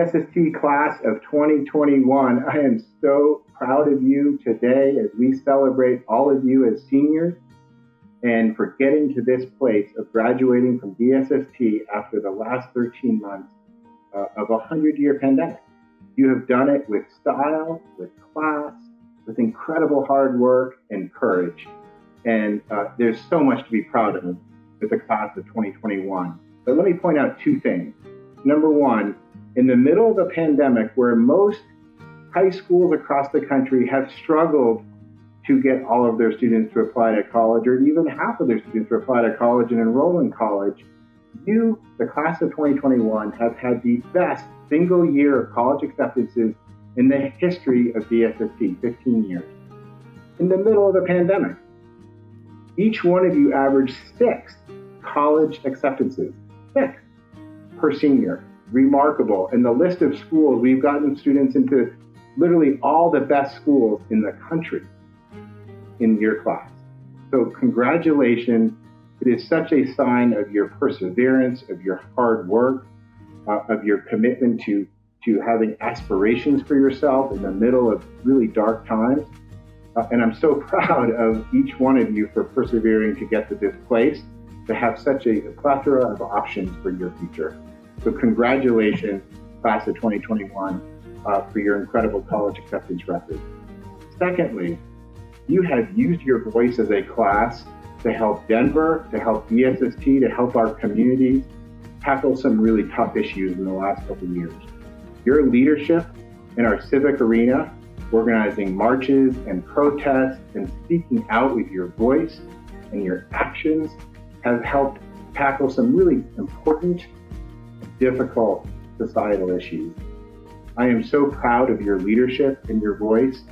DSST class of 2021, I am so proud of you today as we celebrate all of you as seniors and for getting to this place of graduating from DSST after the last 13 months of a 100-year pandemic. You have done it with style, with class, with incredible hard work and courage. And there's so much to be proud of with the class of 2021. But let me point out two things. Number one, in the middle of the pandemic, where most high schools across the country have struggled to get all of their students to apply to college, or even half of their students to apply to college and enroll in college, you, the class of 2021, have had the best single year of college acceptances in the history of DSST, 15 years. In the middle of the pandemic, each one of you averaged 6 college acceptances, 6 per senior. Remarkable. And the list of schools, we've gotten students into literally all the best schools in the country in your class. So congratulations. It is such a sign of your perseverance, of your hard work, of your commitment to having aspirations for yourself in the middle of really dark times. And I'm so proud of each one of you for persevering to get to this place, to have such a plethora of options for your future. So congratulations, class of 2021, for your incredible college acceptance record. Secondly, you have used your voice as a class to help Denver, to help DSST, to help our communities tackle some really tough issues in the last couple of years. Your leadership in our civic arena, organizing marches and protests and speaking out with your voice and your actions, have helped tackle some really important, difficult societal issues. I am so proud of your leadership and your voice.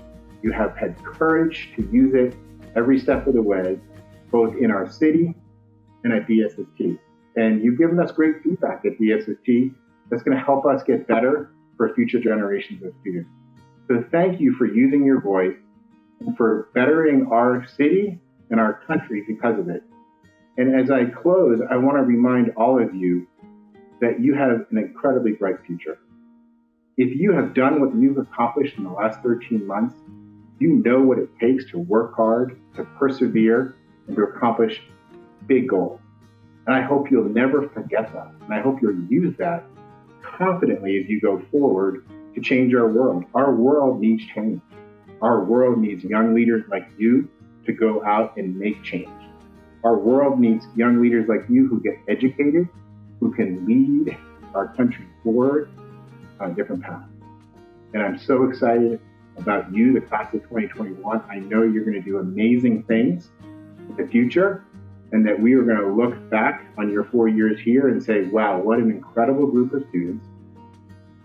You have had courage to use it every step of the way, both in our city and at DSST. And you've given us great feedback at DSST that's going to help us get better for future generations of students. So thank you for using your voice and for bettering our city and our country because of it. And as I close, I want to remind all of you that you have an incredibly bright future. If you have done what you've accomplished in the last 13 months, you know what it takes to work hard, to persevere, and to accomplish big goals. And I hope you'll never forget that. And I hope you'll use that confidently as you go forward to change our world. Our world needs change. Our world needs young leaders like you to go out and make change. Our world needs young leaders like you who get educated, who can lead our country forward on a different path. And I'm so excited about you, the class of 2021. I know you're going to do amazing things in the future, and that we are going to look back on your 4 years here and say, wow, what an incredible group of students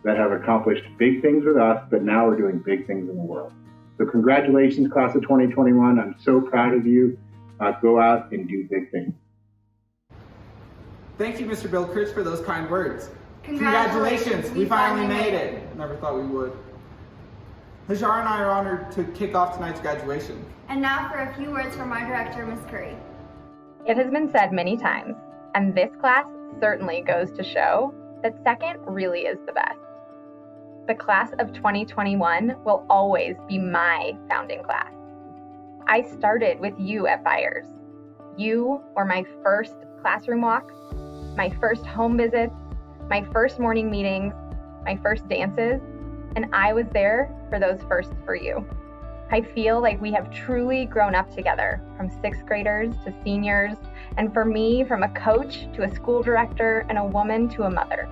that have accomplished big things with us, but now we're doing big things in the world. So congratulations, class of 2021. I'm so proud of you. Go out and do big things. Thank you, Mr. Bill Kurtz, for those kind words. Congratulations, we finally made it. Never thought we would. Hajar and I are honored to kick off tonight's graduation. And now for a few words from our director, Ms. Curry. It has been said many times, and this class certainly goes to show that second really is the best. The class of 2021 will always be my founding class. I started with you at Byers. You were my first classroom walks, my first home visits, my first morning meetings, my first dances, and I was there for those firsts for you. I feel like we have truly grown up together, from 6th graders to seniors, and for me, from a coach to a school director and a woman to a mother.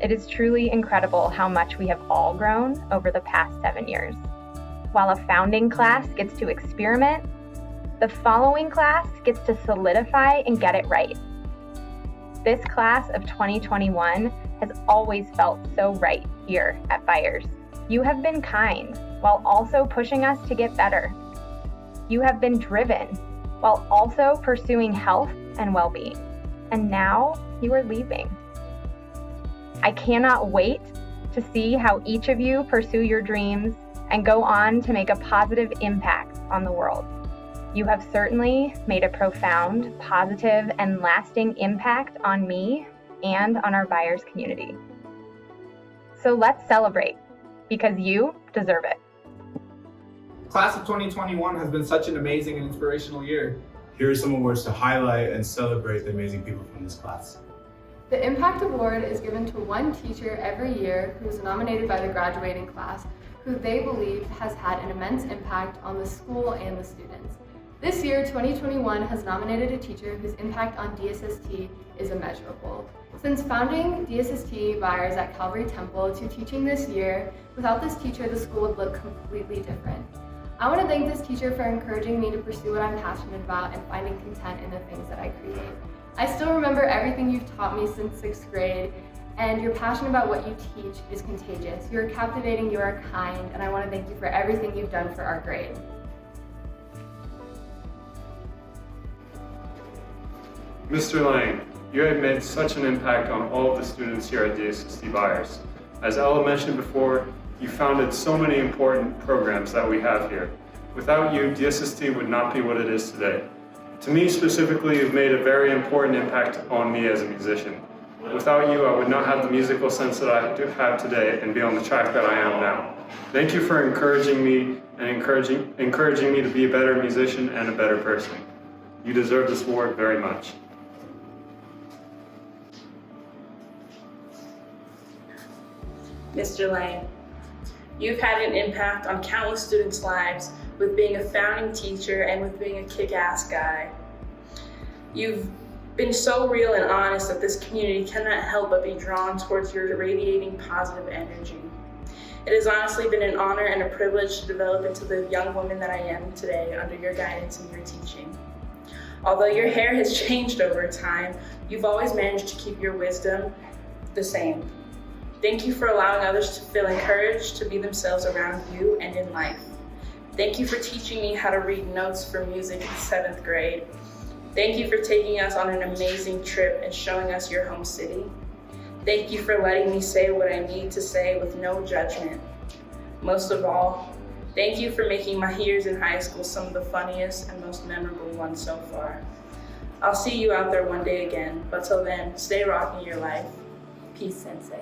It is truly incredible how much we have all grown over the past 7 years. While a founding class gets to experiment, the following class gets to solidify and get it right. This class of 2021 has always felt so right here at Byers. You have been kind while also pushing us to get better. You have been driven while also pursuing health and well-being. And now you are leaving. I cannot wait to see how each of you pursue your dreams and go on to make a positive impact on the world. You have certainly made a profound, positive, and lasting impact on me and on our Byers community. So let's celebrate, because you deserve it. Class of 2021 has been such an amazing and inspirational year. Here are some awards to highlight and celebrate the amazing people from this class. The Impact Award is given to one teacher every year who is nominated by the graduating class, who they believe has had an immense impact on the school and the students. This year, 2021 has nominated a teacher whose impact on DSST is immeasurable. Since founding DSST Byers at Calvary Temple to teaching this year, without this teacher, the school would look completely different. I want to thank this teacher for encouraging me to pursue what I'm passionate about and finding content in the things that I create. I still remember everything you've taught me since 6th grade, and your passion about what you teach is contagious. You're captivating, you are kind, and I want to thank you for everything you've done for our grade. Mr. Lang, you have made such an impact on all of the students here at DSST Byers. As Ella mentioned before, you founded so many important programs that we have here. Without you, DSST would not be what it is today. To me specifically, you've made a very important impact on me as a musician. Without you, I would not have the musical sense that I do have today and be on the track that I am now. Thank you for encouraging me and encouraging me to be a better musician and a better person. You deserve this award very much. Mr. Lang, you've had an impact on countless students' lives with being a founding teacher and with being a kick-ass guy. You've been so real and honest that this community cannot help but be drawn towards your radiating positive energy. It has honestly been an honor and a privilege to develop into the young woman that I am today under your guidance and your teaching. Although your hair has changed over time, you've always managed to keep your wisdom the same. Thank you for allowing others to feel encouraged to be themselves around you and in life. Thank you for teaching me how to read notes for music in 7th grade. Thank you for taking us on an amazing trip and showing us your home city. Thank you for letting me say what I need to say with no judgment. Most of all, thank you for making my years in high school some of the funniest and most memorable ones so far. I'll see you out there one day again, but till then, stay rocking your life. Peace, Sensei.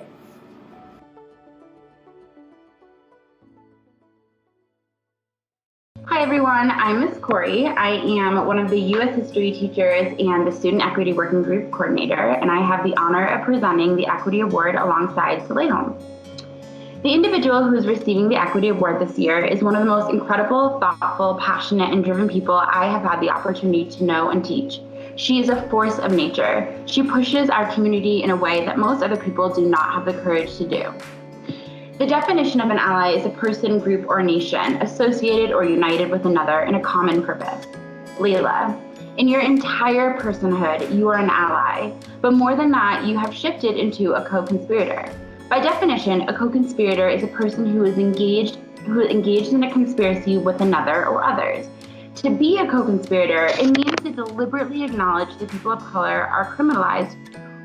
Hi everyone, I'm Ms. Corey. I am one of the U.S. History teachers and the Student Equity Working Group Coordinator, and I have the honor of presenting the Equity Award alongside Soleil Holmes. The individual who is receiving the Equity Award this year is one of the most incredible, thoughtful, passionate, and driven people I have had the opportunity to know and teach. She is a force of nature. She pushes our community in a way that most other people do not have the courage to do. The definition of an ally is a person, group, or nation associated or united with another in a common purpose. Layla, in your entire personhood, you are an ally, but more than that, you have shifted into a co-conspirator. By definition, a co-conspirator is a person who is engaged in a conspiracy with another or others. To be a co-conspirator, it means to deliberately acknowledge that people of color are criminalized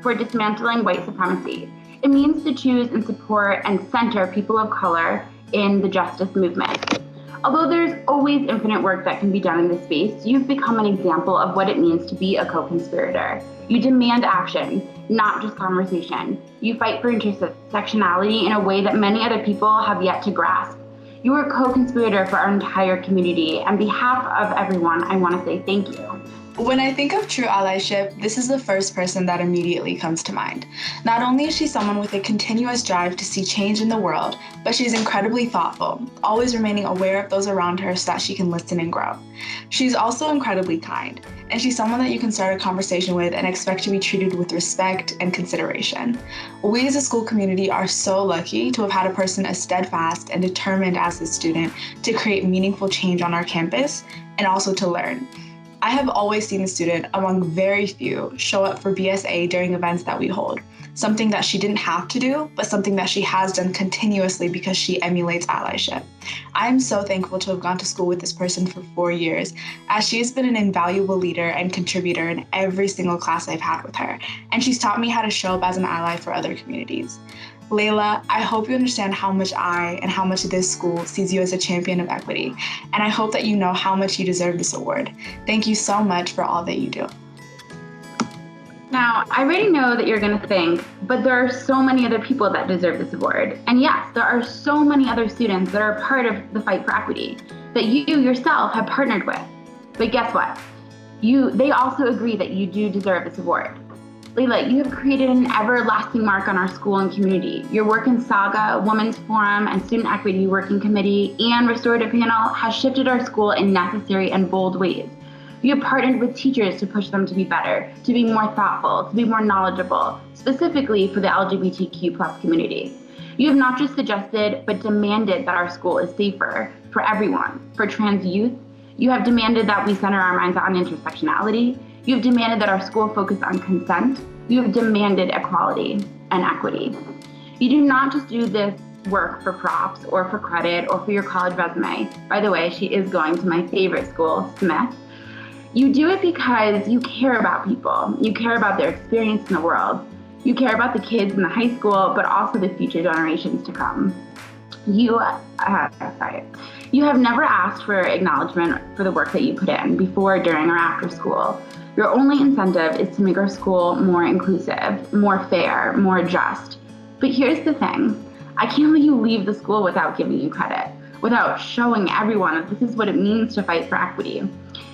for dismantling white supremacy. It means to choose and support and center people of color in the justice movement. Although there's always infinite work that can be done in this space, you've become an example of what it means to be a co-conspirator. You demand action, not just conversation. You fight for intersectionality in a way that many other people have yet to grasp. You are a co-conspirator for our entire community. On behalf of everyone, I want to say thank you. When I think of true allyship, this is the first person that immediately comes to mind. Not only is she someone with a continuous drive to see change in the world, but she's incredibly thoughtful, always remaining aware of those around her so that she can listen and grow. She's also incredibly kind, and she's someone that you can start a conversation with and expect to be treated with respect and consideration. We as a school community are so lucky to have had a person as steadfast and determined as this student to create meaningful change on our campus and also to learn. I have always seen the student, among very few, show up for BSA during events that we hold, something that she didn't have to do, but something that she has done continuously because she emulates allyship. I am so thankful to have gone to school with this person for 4 years, as she has been an invaluable leader and contributor in every single class I've had with her, and she's taught me how to show up as an ally for other communities. Layla, I hope you understand how much I and how much this school sees you as a champion of equity, and I hope that you know how much you deserve this award. Thank you so much for all that you do. Now, I already know that you're going to think, but there are so many other people that deserve this award. And yes, there are so many other students that are part of the fight for equity that you yourself have partnered with. But guess what? They also agree that you do deserve this award. Layla, you have created an everlasting mark on our school and community. Your work in Saga, Women's Forum, and Student Equity Working Committee, and Restorative Panel has shifted our school in necessary and bold ways. You have partnered with teachers to push them to be better, to be more thoughtful, to be more knowledgeable, specifically for the LGBTQ+ community. You have not just suggested, but demanded that our school is safer for everyone, for trans youth. You have demanded that we center our minds on intersectionality. You have demanded that our school focus on consent. You have demanded equality and equity. You do not just do this work for props or for credit or for your college resume. By the way, she is going to my favorite school, Smith. You do it because you care about people. You care about their experience in the world. You care about the kids in the high school, but also the future generations to come. You have never asked for acknowledgement for the work that you put in before, during, or after school. Your only incentive is to make our school more inclusive, more fair, more just. But here's the thing. I can't let you leave the school without giving you credit, without showing everyone that this is what it means to fight for equity.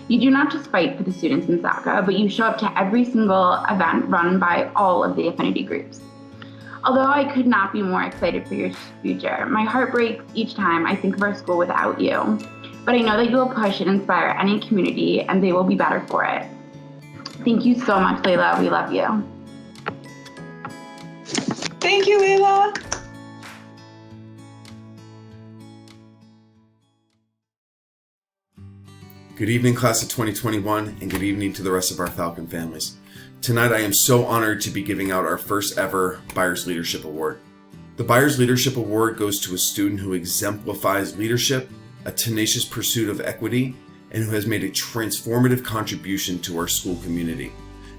You do not just fight for the students in Saga, but you show up to every single event run by all of the affinity groups. Although I could not be more excited for your future, my heart breaks each time I think of our school without you. But I know that you will push and inspire any community, and they will be better for it. Thank you so much, Layla. We love you. Thank you, Layla. Good evening, class of 2021, and good evening to the rest of our Falcon families. Tonight, I am so honored to be giving out our first ever Byers Leadership Award. The Byers Leadership Award goes to a student who exemplifies leadership, a tenacious pursuit of equity, and who has made a transformative contribution to our school community.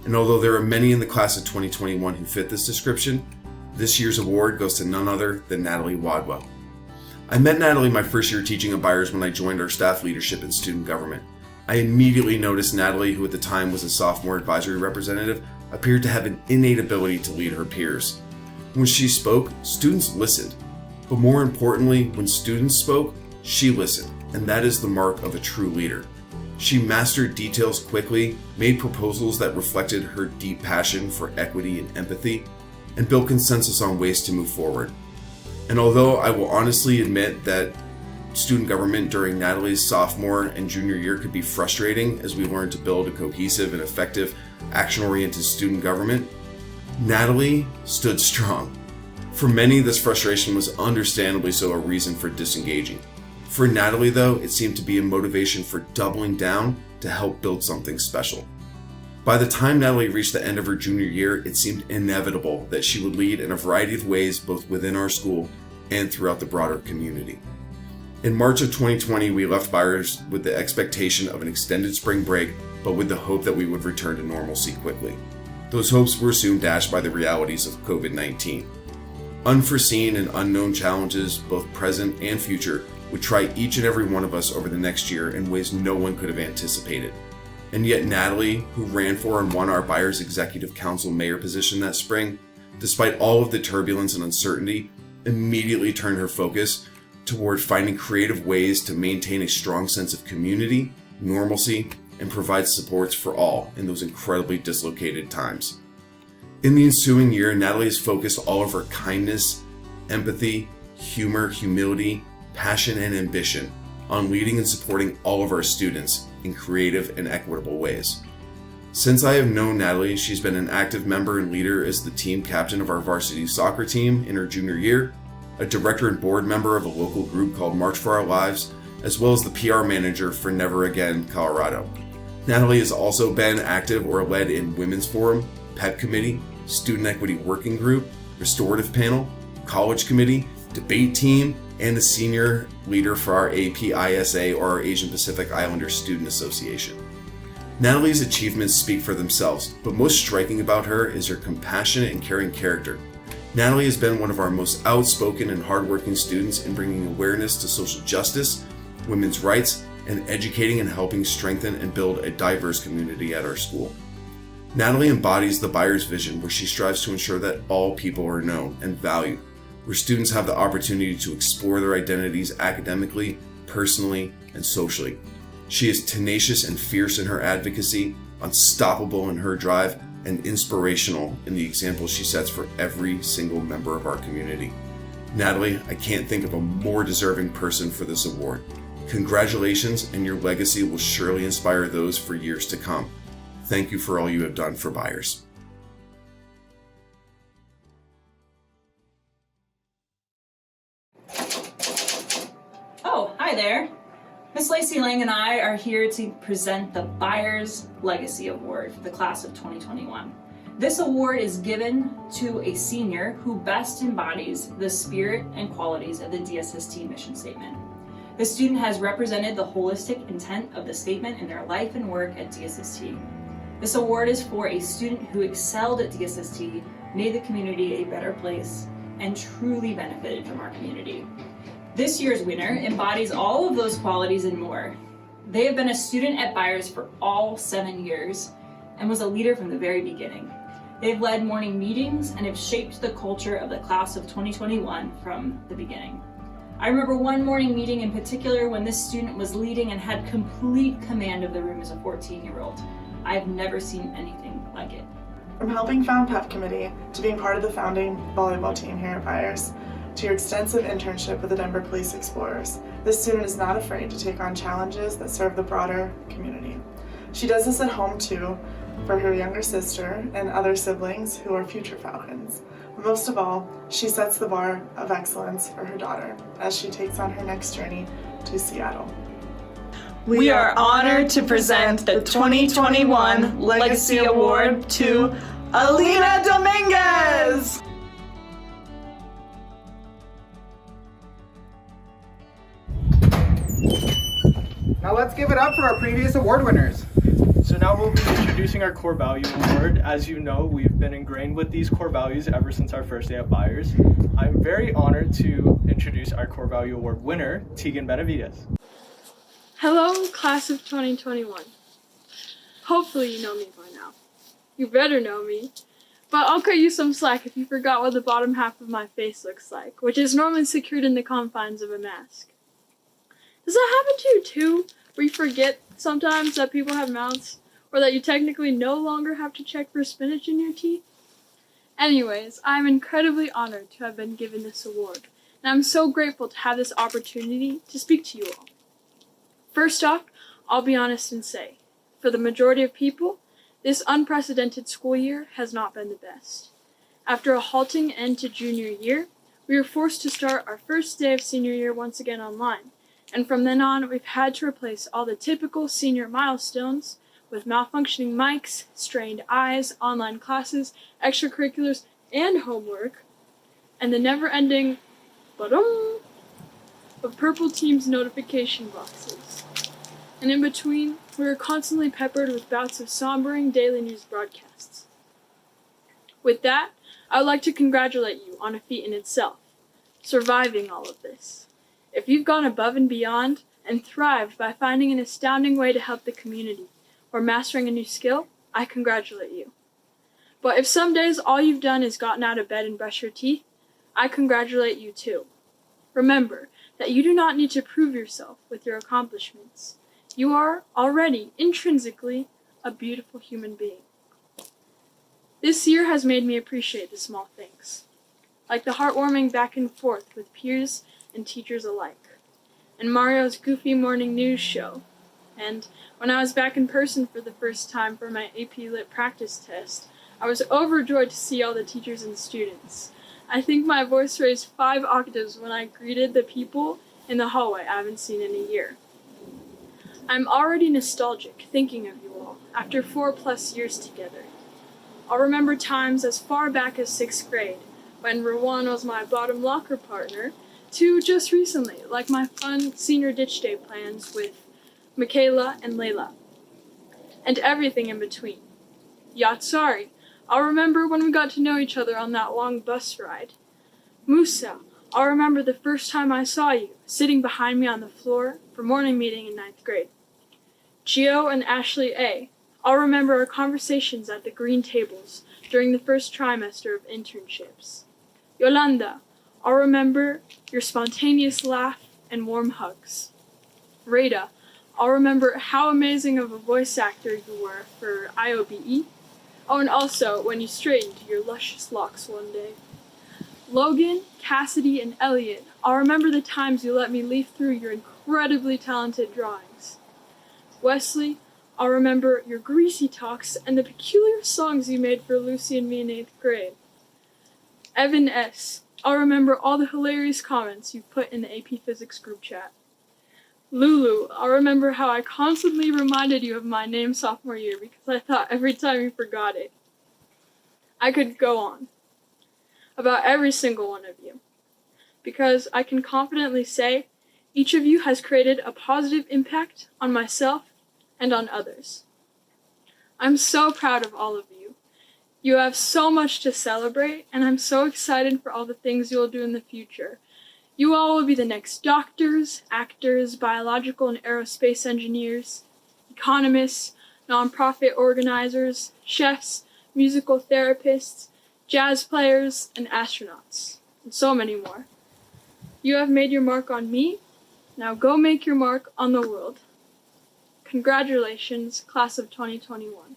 And although there are many in the class of 2021 who fit this description, this year's award goes to none other than Natalie Wadwell. I met Natalie my first year teaching at Byers when I joined our staff leadership in student government. I immediately noticed Natalie, who at the time was a sophomore advisory representative, appeared to have an innate ability to lead her peers. When she spoke, students listened. But more importantly, when students spoke, she listened, and that is the mark of a true leader. She mastered details quickly, made proposals that reflected her deep passion for equity and empathy, and built consensus on ways to move forward. And although I will honestly admit that student government during Natalie's sophomore and junior year could be frustrating as we learned to build a cohesive and effective action-oriented student government, Natalie stood strong. For many, this frustration was understandably so a reason for disengaging. For Natalie, though, it seemed to be a motivation for doubling down to help build something special. By the time Natalie reached the end of her junior year, it seemed inevitable that she would lead in a variety of ways both within our school and throughout the broader community. In March of 2020, we left Byers with the expectation of an extended spring break, but with the hope that we would return to normalcy quickly. Those hopes were soon dashed by the realities of COVID-19. Unforeseen and unknown challenges, both present and future, would try each and every one of us over the next year in ways no one could have anticipated. And yet Natalie, who ran for and won our Byers Executive Council mayor position that spring, despite all of the turbulence and uncertainty, immediately turned her focus toward finding creative ways to maintain a strong sense of community, normalcy, and provide supports for all in those incredibly dislocated times. In the ensuing year, Natalie has focused all of her kindness, empathy, humor, humility, passion, and ambition on leading and supporting all of our students in creative and equitable ways. Since I have known Natalie, she's been an active member and leader as the team captain of our varsity soccer team in her junior year, a director and board member of a local group called March for Our Lives, as well as the PR manager for Never Again, Colorado. Natalie has also been active or led in Women's Forum, PEP Committee, Student Equity Working Group, Restorative Panel, College Committee, Debate Team, and the senior leader for our APISA or our Asian Pacific Islander Student Association. Natalie's achievements speak for themselves, but most striking about her is her compassionate and caring character. Natalie has been one of our most outspoken and hardworking students in bringing awareness to social justice, women's rights, and educating and helping strengthen and build a diverse community at our school. Natalie embodies the Byers vision, where she strives to ensure that all people are known and valued, where students have the opportunity to explore their identities academically, personally, and socially. She is tenacious and fierce in her advocacy, unstoppable in her drive, and inspirational in the example she sets for every single member of our community. Natalie, I can't think of a more deserving person for this award. Congratulations, and your legacy will surely inspire those for years to come. Thank you for all you have done for Byers. Oh, hi there. Miss Lacey Lang and I are here to present the Byers Legacy Award for the class of 2021. This award is given to a senior who best embodies the spirit and qualities of the DSST mission statement. The student has represented the holistic intent of the statement in their life and work at DSST. This award is for a student who excelled at DSST, made the community a better place, and truly benefited from our community. This year's winner embodies all of those qualities and more. They have been a student at Byers for all 7 years and was a leader from the very beginning. They've led morning meetings and have shaped the culture of the class of 2021 from the beginning. I remember one morning meeting in particular when this student was leading and had complete command of the room as a 14-year-old. I've never seen anything like it. From helping found PEP committee to being part of the founding volleyball team here at Byers, to your extensive internship with the Denver Police Explorers, this student is not afraid to take on challenges that serve the broader community. She does this at home too, for her younger sister and other siblings who are future Falcons. But most of all, she sets the bar of excellence for her daughter as she takes on her next journey to Seattle. We are honored to present the 2021 Legacy Award to Alina Dominguez! Now let's give it up for our previous award winners. So now we'll be introducing our Core Value Award. As you know, we've been ingrained with these core values ever since our first day at Byers. I'm very honored to introduce our Core Value Award winner, Tegan Benavides. Hello, class of 2021. Hopefully you know me by now. You better know me. But I'll cut you some slack if you forgot what the bottom half of my face looks like, which is normally secured in the confines of a mask. Does that happen to you too, where you forget sometimes that people have mouths, or that you technically no longer have to check for spinach in your teeth? Anyways, I'm incredibly honored to have been given this award, and I'm so grateful to have this opportunity to speak to you all. First off, I'll be honest and say, for the majority of people, this unprecedented school year has not been the best. After a halting end to junior year, we were forced to start our first day of senior year once again online, and from then on, we've had to replace all the typical senior milestones with malfunctioning mics, strained eyes, online classes, extracurriculars, and homework, and the never-ending ba-dum of purple team's notification boxes. And in between, we were constantly peppered with bouts of sombering daily news broadcasts. With that, I would like to congratulate you on a feat in itself, surviving all of this. If you've gone above and beyond and thrived by finding an astounding way to help the community or mastering a new skill, I congratulate you. But if some days all you've done is gotten out of bed and brush your teeth, I congratulate you too. Remember that you do not need to prove yourself with your accomplishments. You are already intrinsically a beautiful human being. This year has made me appreciate the small things, like the heartwarming back and forth with peers and teachers alike, and Mario's goofy morning news show, and when I was back in person for the first time for my AP Lit practice test, I was overjoyed to see all the teachers and students. I think my voice raised 5 octaves when I greeted the people in the hallway I haven't seen in a year. I'm already nostalgic thinking of you all after 4+ years together. I'll remember times as far back as 6th grade when Rowan was my bottom locker partner, to just recently, like my fun senior ditch day plans with Michaela and Layla, and everything in between. Yatsari, I'll remember when we got to know each other on that long bus ride. Musa, I'll remember the first time I saw you, sitting behind me on the floor for morning meeting in 9th grade. Gio and Ashley A, I'll remember our conversations at the green tables during the first trimester of internships. Yolanda, I'll remember your spontaneous laugh and warm hugs. Rada, I'll remember how amazing of a voice actor you were for IOBE. Oh, and also when you straightened your luscious locks one day. Logan, Cassidy, and Elliot, I'll remember the times you let me leaf through your incredibly talented drawings. Wesley, I'll remember your greasy talks and the peculiar songs you made for Lucy and me in 8th grade. Evan S., I'll remember all the hilarious comments you put in the AP Physics group chat. Lulu, I'll remember how I constantly reminded you of my name sophomore year because I thought every time you forgot it. I could go on about every single one of you, because I can confidently say each of you has created a positive impact on myself and on others. I'm so proud of all of you. You have so much to celebrate, and I'm so excited for all the things you'll do in the future. You all will be the next doctors, actors, biological and aerospace engineers, economists, nonprofit organizers, chefs, musical therapists, jazz players, and astronauts, and so many more. You have made your mark on me. Now go make your mark on the world. Congratulations, class of 2021.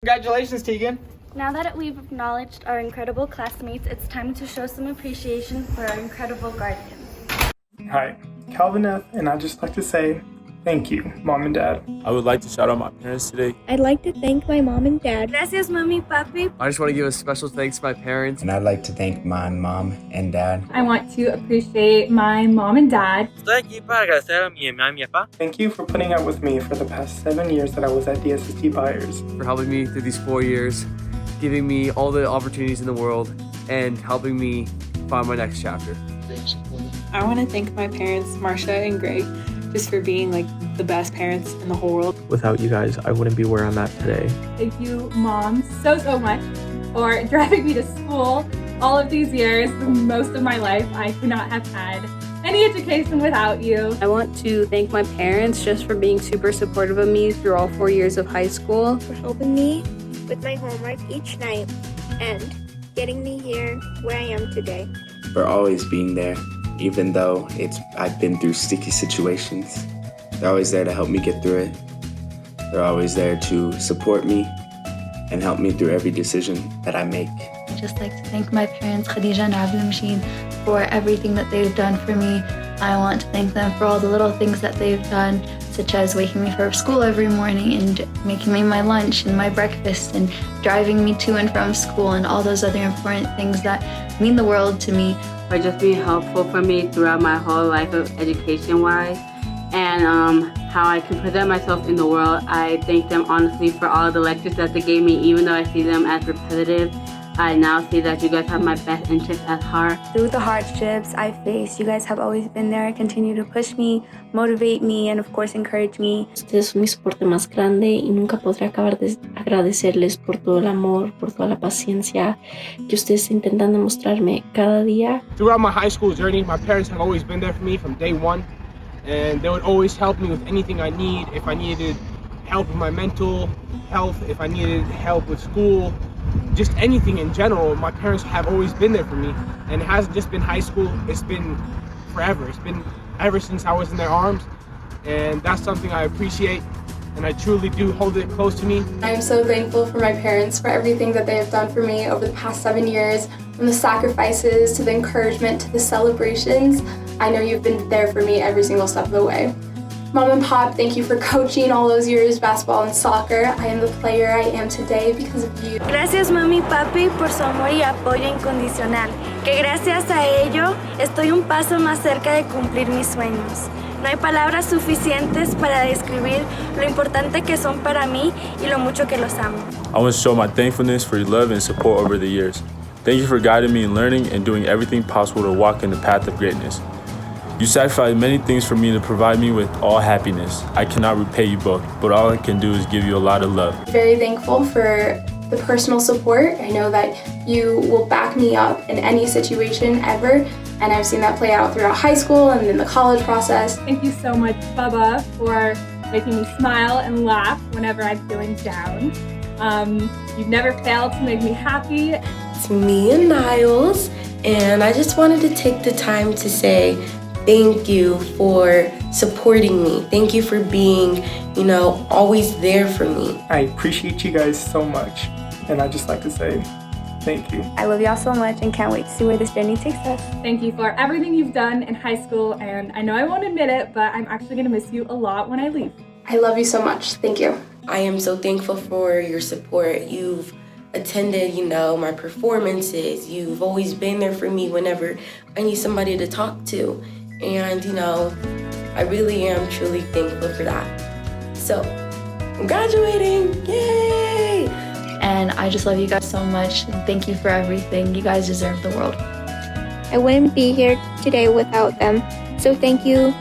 Congratulations, Tegan. Now that we've acknowledged our incredible classmates, it's time to show some appreciation for our incredible guardians. Hi, Calvin F., and I'd just like to say thank you, Mom and Dad. I would like to shout out my parents today. I'd like to thank my mom and dad. Gracias, mami, papi. I just want to give a special thanks to my parents. And I'd like to thank my mom and dad. I want to appreciate my mom and dad. Estoy aquí para agradecer a mi mamá y mi papá. Thank you for putting up with me for the past 7 years that I was at DSST Byers. For helping me through these 4 years, giving me all the opportunities in the world, and helping me find my next chapter. I want to thank my parents, Marsha and Greg, just for being like the best parents in the whole world. Without you guys, I wouldn't be where I'm at today. Thank you, Mom, so much for driving me to school all of these years. Most of my life, I could not have had any education without you. I want to thank my parents just for being super supportive of me through all 4 years of high school. For helping me with my homework each night and getting me here where I am today. For always being there, even though I've been through sticky situations. They're always there to help me get through it. They're always there to support me and help me through every decision that I make. I'd just like to thank my parents, Khadija and Abdul for everything that they've done for me. I want to thank them for all the little things that they've done, such as waking me for school every morning and making me my lunch and my breakfast and driving me to and from school and all those other important things that mean the world to me. For just being helpful for me throughout my whole life of education-wise, and how I can present myself in the world. I thank them honestly for all the lectures that they gave me, even though I see them as repetitive. I now see that you guys have my best interest at heart. Through the hardships I faced, you guys have always been there, continue to push me, motivate me, and of course encourage me. Ustedes son mi soporte más grande y nunca podré acabar de agradecerles por todo el amor, por toda la paciencia que ustedes intentan demostrarme cada día. Throughout my high school journey, my parents have always been there for me from day one, and they would always help me with anything I need. If I needed help with my mental health, if I needed help with school, just anything in general, my parents have always been there for me. And it hasn't just been high school, it's been forever. It's been ever since I was in their arms, and that's something I appreciate, and I truly do hold it close to me. I am so thankful for my parents for everything that they have done for me over the past 7 years, from the sacrifices to the encouragement to the celebrations. I know you've been there for me every single step of the way. Mom and Pop, thank you for coaching all those years, basketball and soccer. I am the player I am today because of you. Gracias, Mami y Papi, por su amor y apoyo incondicional. Que gracias a ello estoy un paso más cerca de cumplir mis sueños. No hay palabras suficientes para describir lo importante que son para mí y lo mucho que los amo. I want to show my thankfulness for your love and support over the years. Thank you for guiding me in learning and doing everything possible to walk in the path of greatness. You sacrificed many things for me to provide me with all happiness. I cannot repay you both, but all I can do is give you a lot of love. Very thankful for the personal support. I know that you will back me up in any situation ever, and I've seen that play out throughout high school and in the college process. Thank you so much, Bubba, for making me smile and laugh whenever I'm feeling down. You've never failed to make me happy. It's me and Niles, and I just wanted to take the time to say thank you for supporting me. Thank you for being, always there for me. I appreciate you guys so much, and I'd just like to say thank you. I love y'all so much and can't wait to see where this journey takes us. Thank you for everything you've done in high school, and I know I won't admit it, but I'm actually gonna miss you a lot when I leave. I love you so much. Thank you. I am so thankful for your support. You've attended, my performances. You've always been there for me whenever I need somebody to talk to. And, I really am truly thankful for that. So, I'm graduating, yay! And I just love you guys so much. Thank you for everything. You guys deserve the world. I wouldn't be here today without them. So thank you.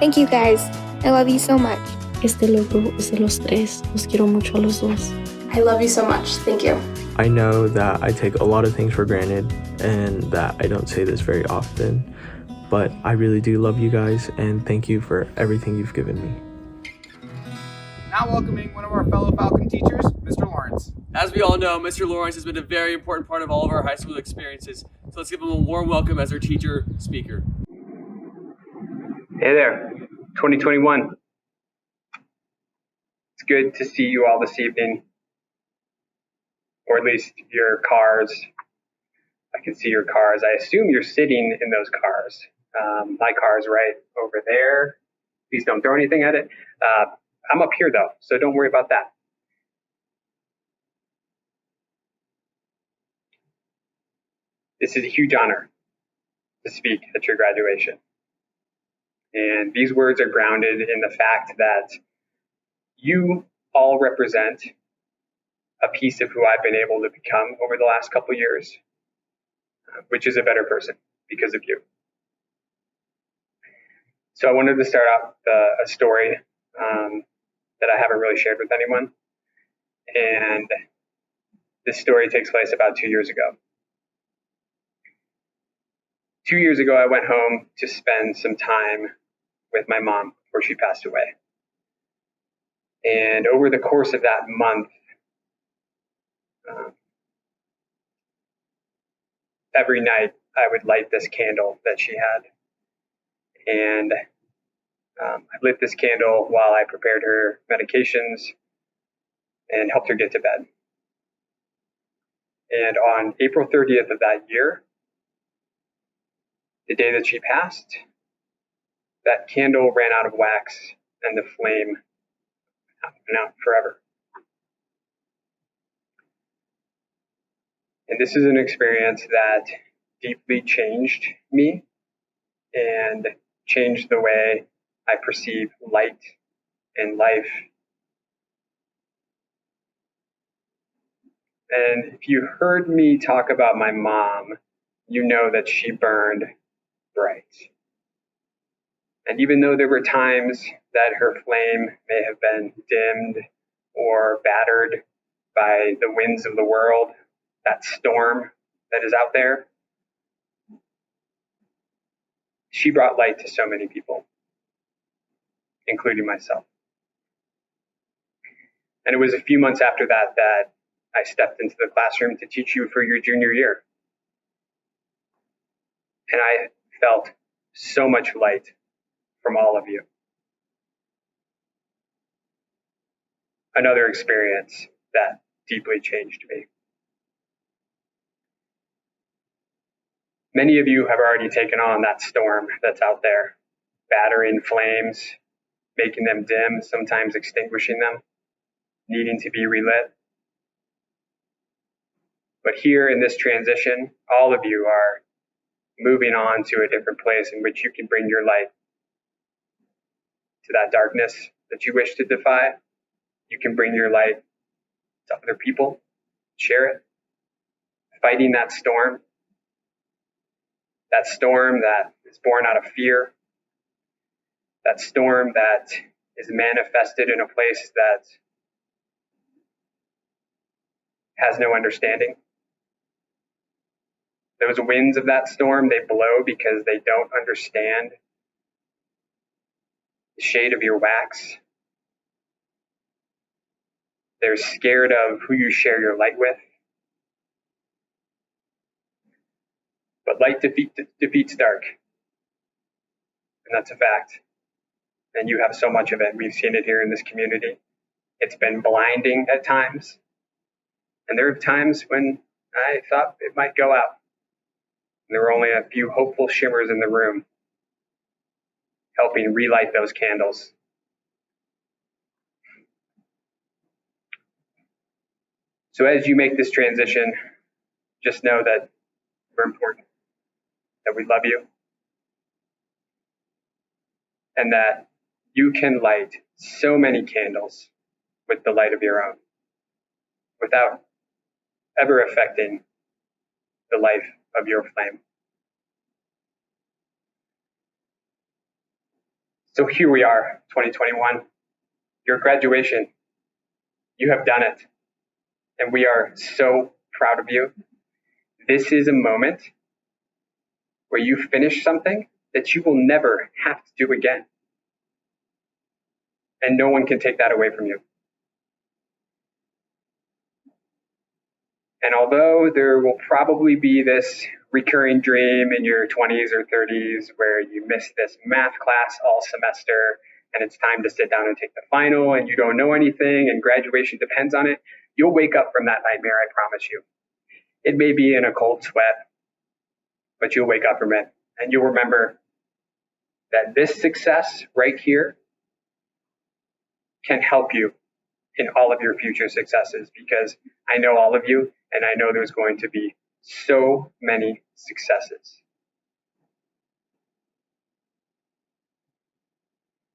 Thank you guys. I love you so much. Este logro es de los tres. Los quiero mucho a los dos. I love you so much. Thank you. I know that I take a lot of things for granted and that I don't say this very often, but I really do love you guys and thank you for everything you've given me. Now welcoming one of our fellow Falcon teachers, Mr. Lawrence. As we all know, Mr. Lawrence has been a very important part of all of our high school experiences, so let's give him a warm welcome as our teacher speaker. Hey there, 2021. It's good to see you all this evening, or at least your cars. I can see your cars. I assume you're sitting in those cars. My car's right over there. Please don't throw anything at it. I'm up here though, so don't worry about that. This is a huge honor to speak at your graduation. And these words are grounded in the fact that you all represent a piece of who I've been able to become over the last couple of years, which is a better person because of you. So I wanted to start out a story that I haven't really shared with anyone. And this story takes place about 2 years ago. 2 years ago, I went home to spend some time with my mom before she passed away. And over the course of that month, every night I would light this candle that she had. And I lit this candle while I prepared her medications and helped her get to bed. And on April 30th of that year, the day that she passed, that candle ran out of wax and the flame went out forever. And this is an experience that deeply changed me and changed the way I perceive light and life. And if you heard me talk about my mom, you know that she burned bright. And even though there were times that her flame may have been dimmed or battered by the winds of the world, that storm that is out there, she brought light to so many people, including myself. And it was a few months after that that I stepped into the classroom to teach you for your junior year. And I felt so much light from all of you. Another experience that deeply changed me. Many of you have already taken on that storm that's out there, battering flames, making them dim, sometimes extinguishing them, needing to be relit. But here in this transition, all of you are moving on to a different place in which you can bring your light to that darkness that you wish to defy. You can bring your light to other people, share it, fighting that storm that is born out of fear, that storm that is manifested in a place that has no understanding. Those winds of that storm, they blow because they don't understand the shade of your wax. They're scared of who you share your light with. But light defeats dark. And that's a fact. And you have so much of it. We've seen it here in this community. It's been blinding at times. And there are times when I thought it might go out. And there were only a few hopeful shimmers in the room, helping relight those candles. So as you make this transition, just know that we're important, that we love you, and that you can light so many candles with the light of your own without ever affecting the life of your flame. So here we are, 2021, your graduation. You have done it, and we are so proud of you. This is a moment where you finish something that you will never have to do again. And no one can take that away from you. And although there will probably be this recurring dream in your 20s or 30s where you miss this math class all semester and it's time to sit down and take the final and you don't know anything and graduation depends on it, you'll wake up from that nightmare, I promise you. It may be in a cold sweat, but you'll wake up from it and you'll remember that this success right here can help you in all of your future successes, because I know all of you and I know there's going to be so many successes.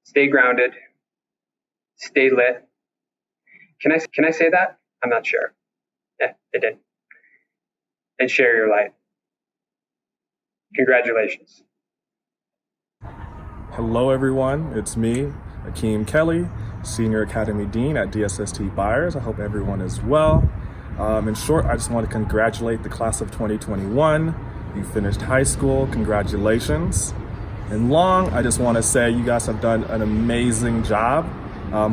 Stay grounded, stay lit. Can I say that? I'm not sure. Yeah, it did. And share your light. Congratulations. Hello everyone, it's me, Akeem Kelly, Senior Academy Dean at DSST Byers. I hope everyone is well. In short, I just want to congratulate the class of 2021. You finished high school, congratulations. And long, I just want to say you guys have done an amazing job,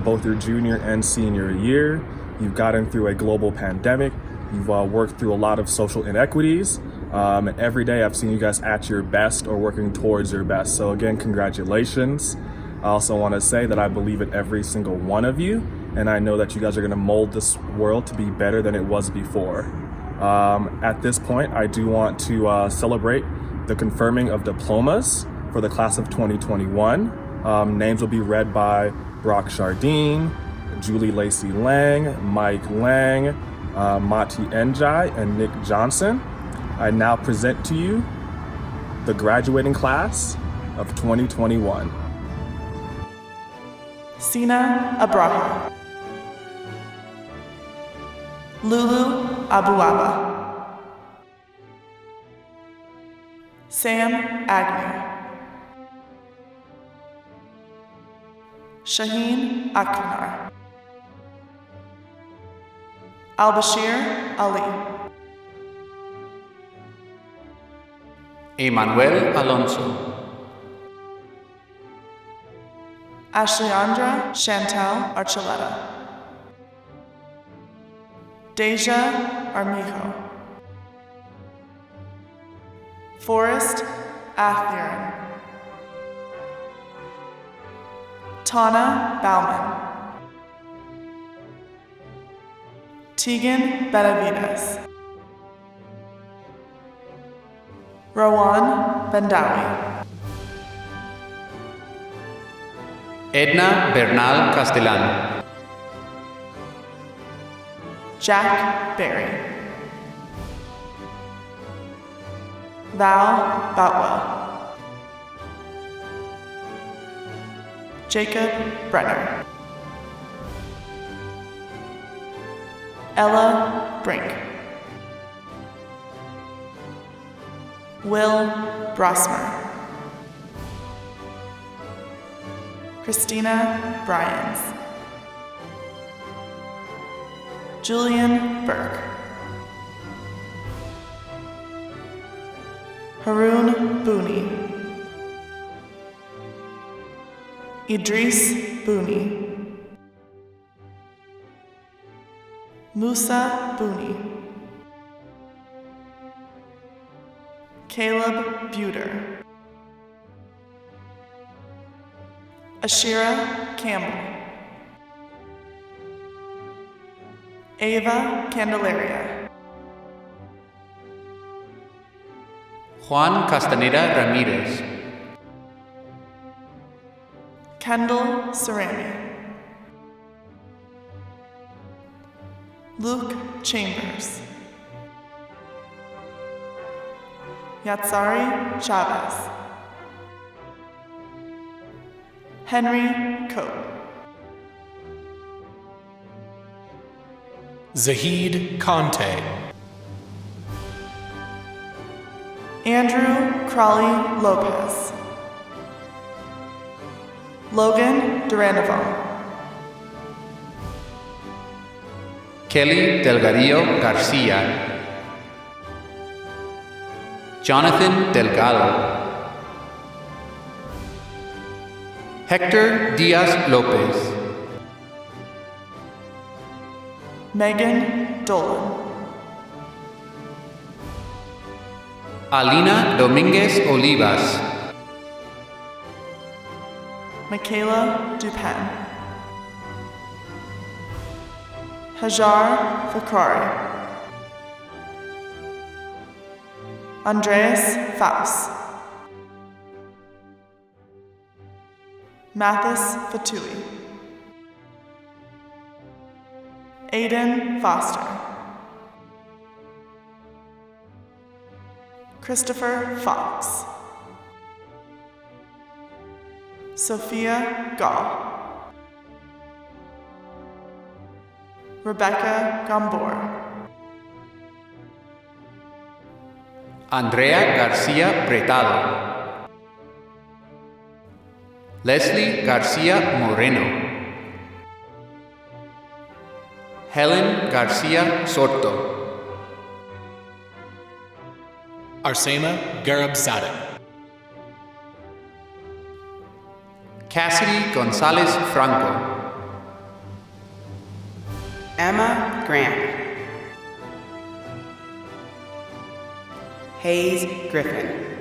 both your junior and senior year. You've gotten through a global pandemic. You've worked through a lot of social inequities. And every day I've seen you guys at your best or working towards your best. So again, congratulations. I also want to say that I believe in every single one of you, and I know that you guys are going to mold this world to be better than it was before. At this point, I do want to celebrate the confirming of diplomas for the class of 2021. Names will be read by Brock Chardine, Julie Lacey Lang, Mike Lang, Mati Njai, and Nick Johnson. I now present to you the graduating class of 2021. Sina Abraha, Lulu Abuaba, Sam Agnew, Shaheen Aknar, Al-Bashir Ali, Emanuel Alonso, Ashleandra Chantal Archuleta, Deja Armijo, Forrest Athiran, Tana Bauman, Tegan Benavides, Rowan Bendawi, Edna Bernal Castellan, Jack Berry, Val Boutwell, Jacob Brenner, Ella Brink, Will Brosmer, Christina Bryans, Julian Burke, Haroon Booney, Idris Booney, Musa Booney, Caleb Buter, Ashira Campbell, Ava Candelaria, Juan Castaneda Ramirez, Kendall Cerami, Luke Chambers, Yatsari Chavez, Henry Cope, Zahid Conte, Andrew Crawley Lopez, Logan Durandeville, Kelly Delgadillo Garcia, Jonathan Delgado, Hector Diaz Lopez, Megan Dolan, Alina Dominguez Olivas, Michaela Dupen, Hajar Fakrari, Andreas Faust, Mathis Fatui, Aiden Foster, Christopher Fox, Sophia Gall, Rebecca Gambor, Andrea Garcia Pretado, Leslie Garcia Moreno, Helen Garcia Soto, Arsema Garabzadeh, Cassidy Gonzalez Franco, Emma Graham, Hayes Griffin,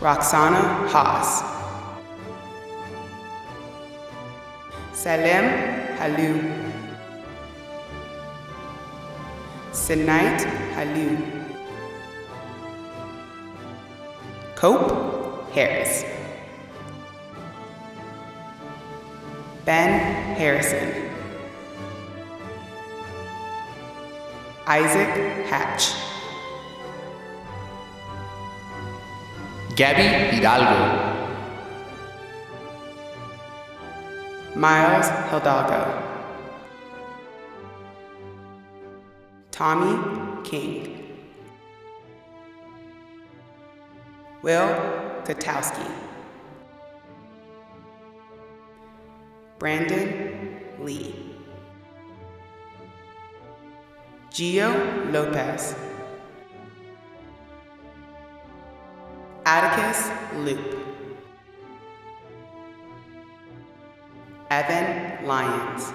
Roxana Haas, Salem Halou, Sinait Halou, Cope Harris, Ben Harrison, Isaac Hatch, Gabby Hidalgo, Miles Hidalgo, Tommy King, Will Kotowski, Brandon Lee, Gio Lopez, Atticus Loop, Evan Lyons,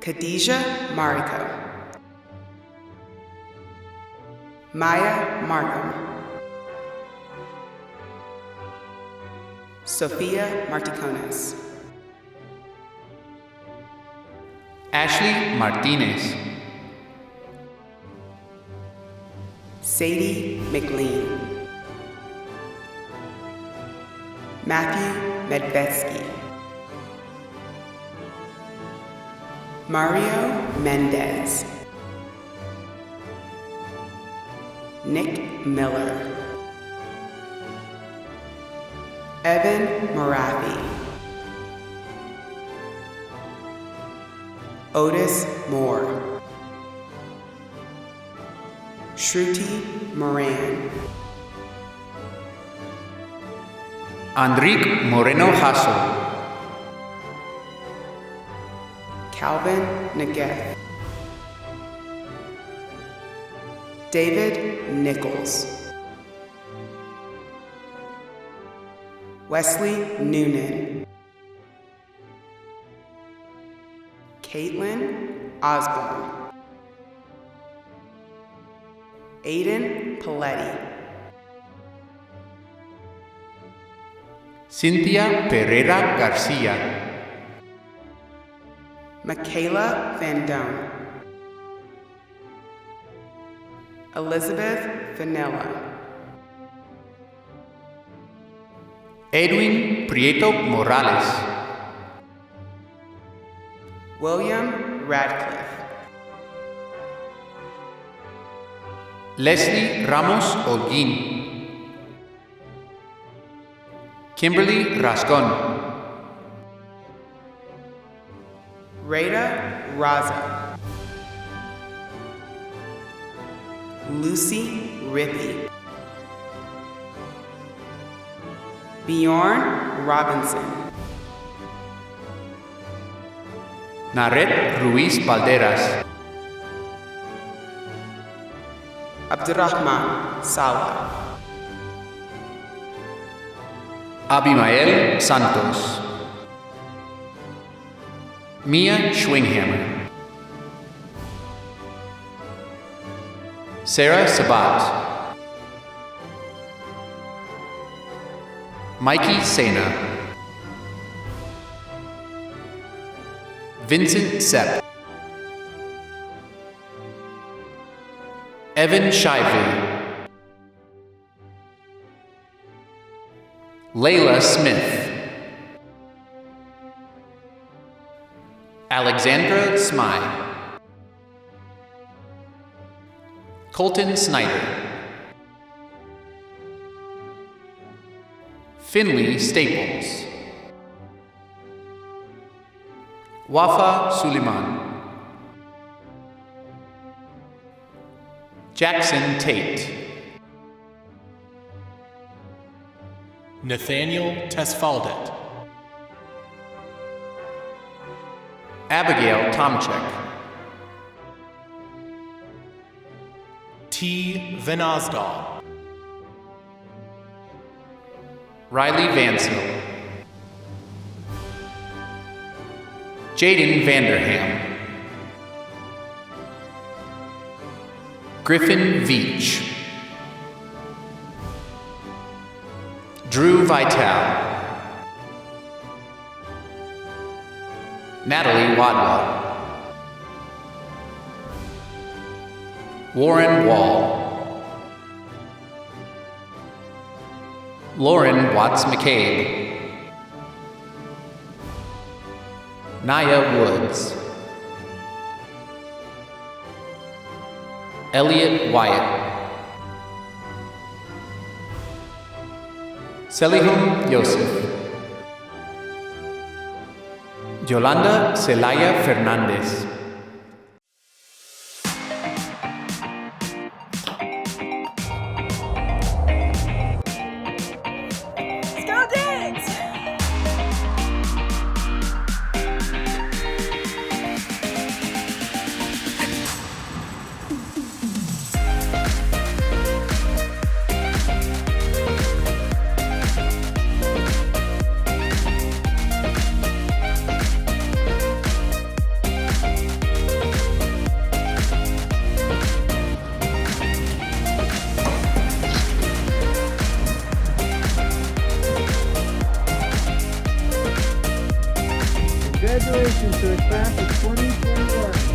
Khadijah Mariko, Maya Markham, Sophia Marticones, Ashley Martinez, Sadie McLean, Matthew Medvetsky, Mario Mendez, Nick Miller, Evan Marathi, Otis Moore, Shruti Moran, Enrique Moreno Jasso, Calvin Negev, David Nichols. Wesley Noonan. Caitlin Osborne. Aiden Paletti. Cynthia Pereira Garcia. Michaela Van Doan. Elizabeth Vanilla. Edwin Prieto Morales. William Radcliffe. Leslie Ramos Holguín. Kimberly Rascon. Rada Raza. Lucy Rippey. Bjorn Robinson. Naret Ruiz Valderas. Abdurrahman Salah. Abimael Santos. Mia Schwinghammer. Sarah Sabat. Mikey Sena. Vincent Sepp. Evan Shively. Layla Smith. Alexandra Smythe. Colton Snyder. Finley Staples. Wafa Suleiman. Jackson Tate. Nathaniel Tesfaldet. Abigail Tomchek. T. Vanazdal. Riley Vansell. Jaden Vanderham. Griffin Veach. Drew Vitale. Natalie Wadwa. Warren Wall. Lauren Watts McCabe. Naya Woods. Elliot Wyatt. Selihum Yosef. Yolanda Celaya Fernandez. Let's go dance! Congratulations to the class of 2021.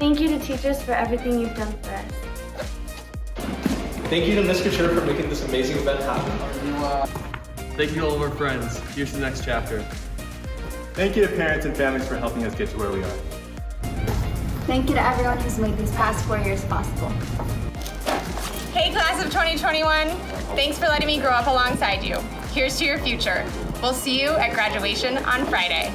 Thank you to teachers for everything you've done for us. Thank you to Ms. Couture for making this amazing event happen. Thank you to all of our friends. Here's the next chapter. Thank you to parents and families for helping us get to where we are. Thank you to everyone who's made these past 4 years possible. Hey class of 2021, thanks for letting me grow up alongside you. Here's to your future. We'll see you at graduation on Friday.